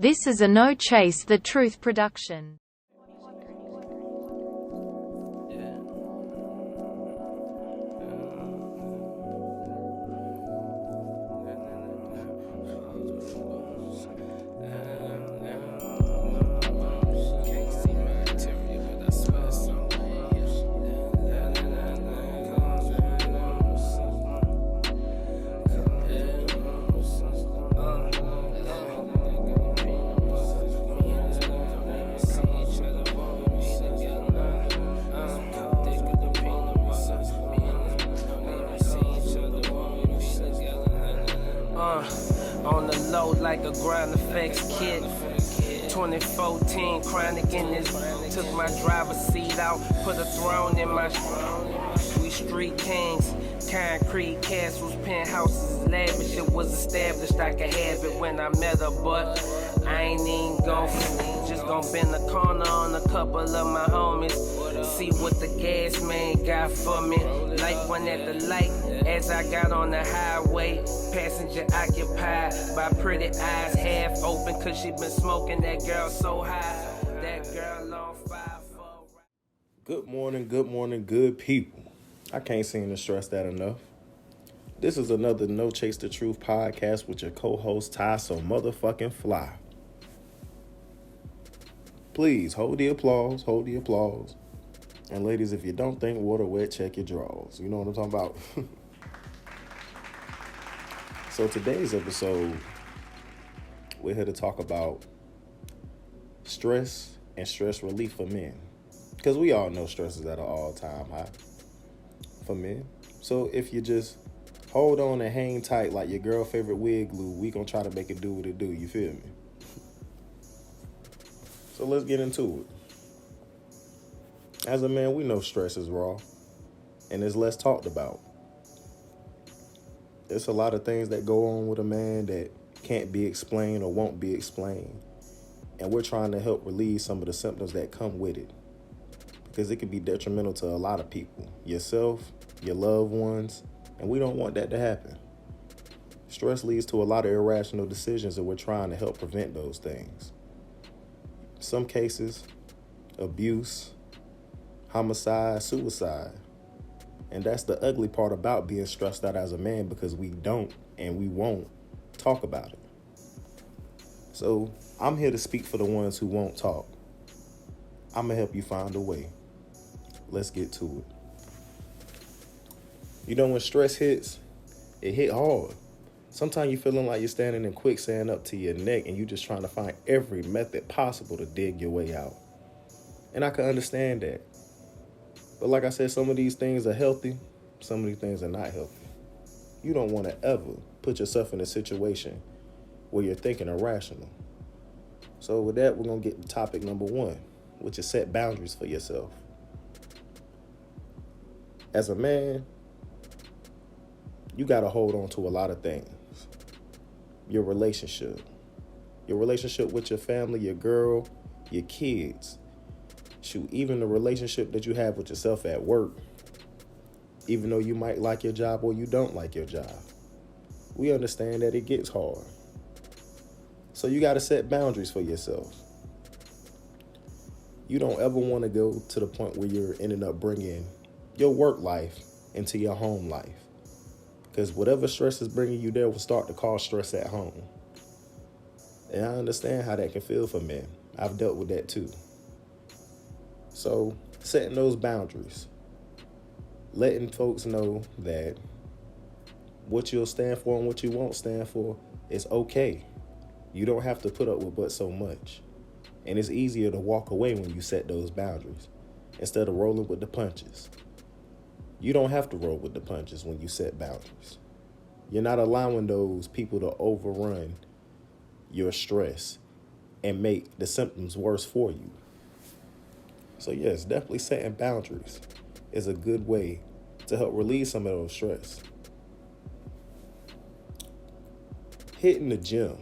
This is a No Chase the Truth production. On the low like a Ground Effects kid. 2014, chronic in this. Took my driver's seat out, put a throne in my. We street kings, concrete castles, penthouses, lavish. It was established I could have it when I met her, but I ain't even just gon' bend the corner on a couple of my homies. See what the gas man got for me. Like one at the light as I got on the highway. Passenger occupied by pretty eyes half open, cause she been smoking that girl so high. That girl on fire for. Good morning, good people. I can't seem to stress that enough. This is another No Chase the Truth podcast with your co-host Ty So Motherfucking Fly. Please hold the applause. And ladies, if you don't think water wet, check your drawers. You know what I'm talking about? So today's episode, we're here to talk about stress and stress relief for men. Because we all know stress is at an all-time high for men. So if you just hold on and hang tight like your girl favorite wig glue, we gonna try to make it do what it do, you feel me? So let's get into it. As a man, we know stress is raw and it's less talked about. There's a lot of things that go on with a man that can't be explained or won't be explained. And we're trying to help relieve some of the symptoms that come with it. Because it can be detrimental to a lot of people. Yourself, your loved ones, and we don't want that to happen. Stress leads to a lot of irrational decisions and we're trying to help prevent those things. In some cases, abuse, homicide, suicide. And that's the ugly part about being stressed out as a man, because we don't and we won't talk about it. So I'm here to speak for the ones who won't talk. I'm going to help you find a way. Let's get to it. You know, when stress hits, it hit hard. Sometimes you're feeling like you're standing in quicksand up to your neck and you're just trying to find every method possible to dig your way out. And I can understand that. But like I said, some of these things are healthy. Some of these things are not healthy. You don't want to ever put yourself in a situation where you're thinking irrational. So with that, we're going to get to topic number 1, which is set boundaries for yourself. As a man, you got to hold on to a lot of things. Your relationship with your family, your girl, your kids. Shoot, even the relationship that you have with yourself at work, even though you might like your job or you don't like your job. We understand that it gets hard. So you got to set boundaries for yourself. You don't ever want to go to the point where you're ending up bringing your work life into your home life. Because whatever stress is bringing you there will start to cause stress at home. And I understand how that can feel for men. I've dealt with that too. So setting those boundaries, letting folks know that what you'll stand for and what you won't stand for is okay. You don't have to put up with but so much. And it's easier to walk away when you set those boundaries instead of rolling with the punches. You don't have to roll with the punches when you set boundaries. You're not allowing those people to overrun your stress and make the symptoms worse for you. So yes, definitely setting boundaries is a good way to help relieve some of those stress. Hitting the gym.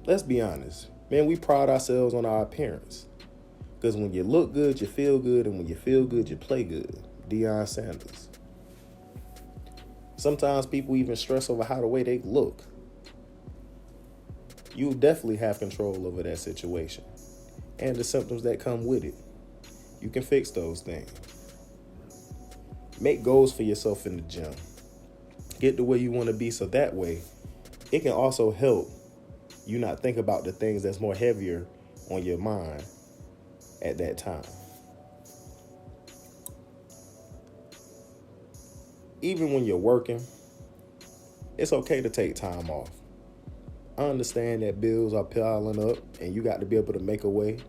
Let's be honest. Man, we pride ourselves on our appearance. Because when you look good, you feel good. And when you feel good, you play good. Deion Sanders. Sometimes people even stress over how the way they look. you'll definitely have control over that situation and the symptoms that come with it. You can fix those things. Make goals for yourself in the gym. Get to where you want to be, so that way it can also help you not think about the things that's more heavier on your mind at that time. Even when you're working, it's okay to take time off. I understand that bills are piling up and you got to be able to make a way,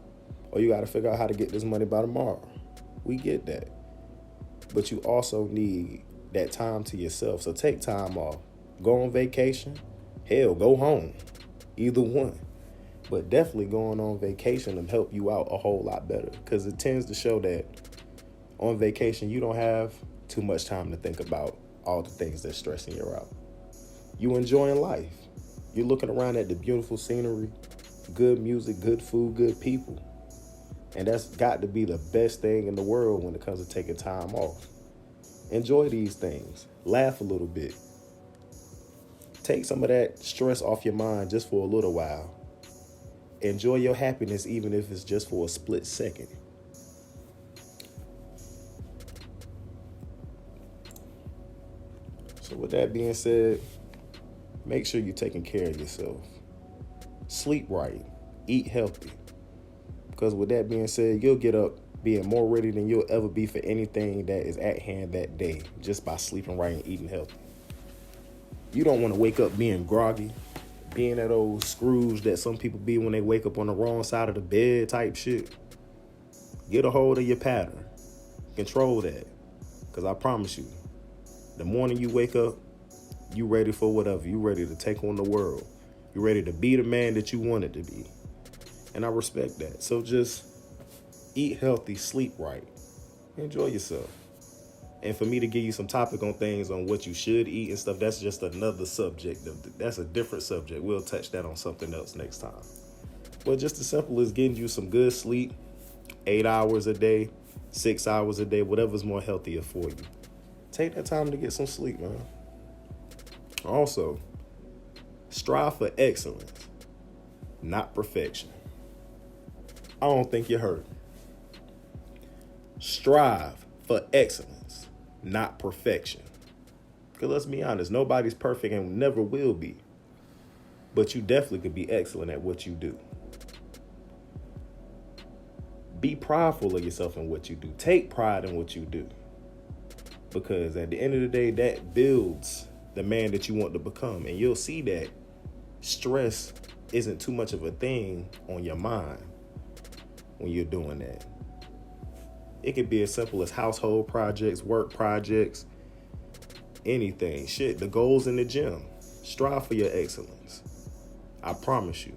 or you got to figure out how to get this money by tomorrow. We get that. But you also need that time to yourself. So take time off. Go on vacation. Hell, go home. Either one. But definitely going on vacation will help you out a whole lot better, because it tends to show that on vacation you don't have too much time to think about all the things that's stressing you out. You enjoying life. You're looking around at the beautiful scenery, good music, good food, good people. And that's got to be the best thing in the world when it comes to taking time off. Enjoy these things. Laugh a little bit. Take some of that stress off your mind just for a little while. Enjoy your happiness, even if it's just for a split second. So with that being said, make sure you're taking care of yourself. Sleep right. Eat healthy. Because with that being said, you'll get up being more ready than you'll ever be for anything that is at hand that day, just by sleeping right and eating healthy. You don't want to wake up being groggy, being that old Scrooge that some people be when they wake up on the wrong side of the bed type shit. Get a hold of your pattern. Control that. Because I promise you, the morning you wake up, you ready for whatever. You ready to take on the world. You ready to be the man that you wanted to be. And I respect that. So just eat healthy, sleep right, enjoy yourself. And for me to give you some topic on things on what you should eat and stuff, that's just another subject. That's a different subject. We'll touch that on something else next time. But just as simple as getting you some good sleep, 8 hours a day, 6 hours a day, whatever's more healthier for you. Take that time to get some sleep, man. Also, strive for excellence, not perfection. I don't think you heard. Strive for excellence, not perfection. Because let's be honest, nobody's perfect and never will be. But you definitely could be excellent at what you do. Be prideful of yourself in what you do. Take pride in what you do. Because at the end of the day, that builds the man that you want to become. And you'll see that stress isn't too much of a thing on your mind when you're doing that. It could be as simple as household projects, work projects, anything. Shit, the goals in the gym. Strive for your excellence. I promise you,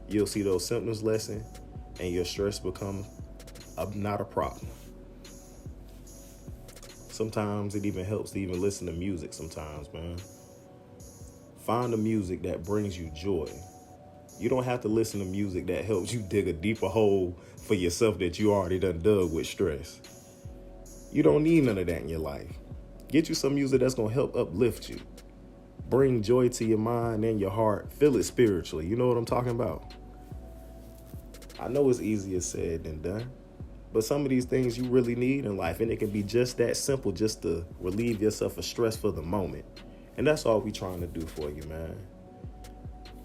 you'll see those symptoms lessen and your stress become not a problem. Sometimes it even helps to even listen to music sometimes, man. Find the music that brings you joy. You don't have to listen to music that helps you dig a deeper hole for yourself that you already done dug with stress. You don't need none of that in your life. Get you some music that's going to help uplift you. Bring joy to your mind and your heart. Feel it spiritually. You know what I'm talking about? I know it's easier said than done, but some of these things you really need in life, and it can be just that simple, just to relieve yourself of stress for the moment. And that's all we trying to do for you, man.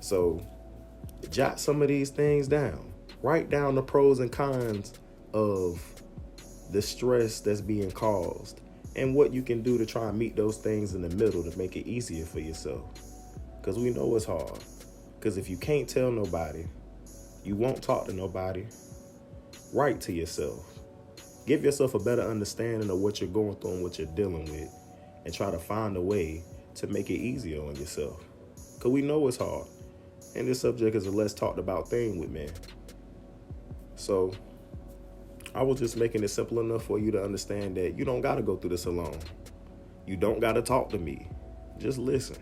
So jot some of these things down. Write down the pros and cons of the stress that's being caused and what you can do to try and meet those things in the middle to make it easier for yourself. Because we know it's hard. Because if you can't tell nobody, you won't talk to nobody. Write to yourself. Give yourself a better understanding of what you're going through and what you're dealing with, and try to find a way to make it easier on yourself. Because we know it's hard. And this subject is a less talked about thing with men. So I was just making it simple enough for you to understand that you don't got to go through this alone. You don't got to talk to me. Just listen.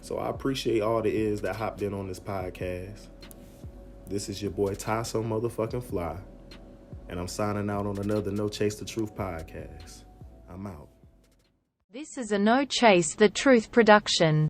So I appreciate all the ears that hopped in on this podcast. This is your boy Ty So Motherfucking Fly. And I'm signing out on another No Chase the Truth podcast. I'm out. This is a No Chase the Truth production.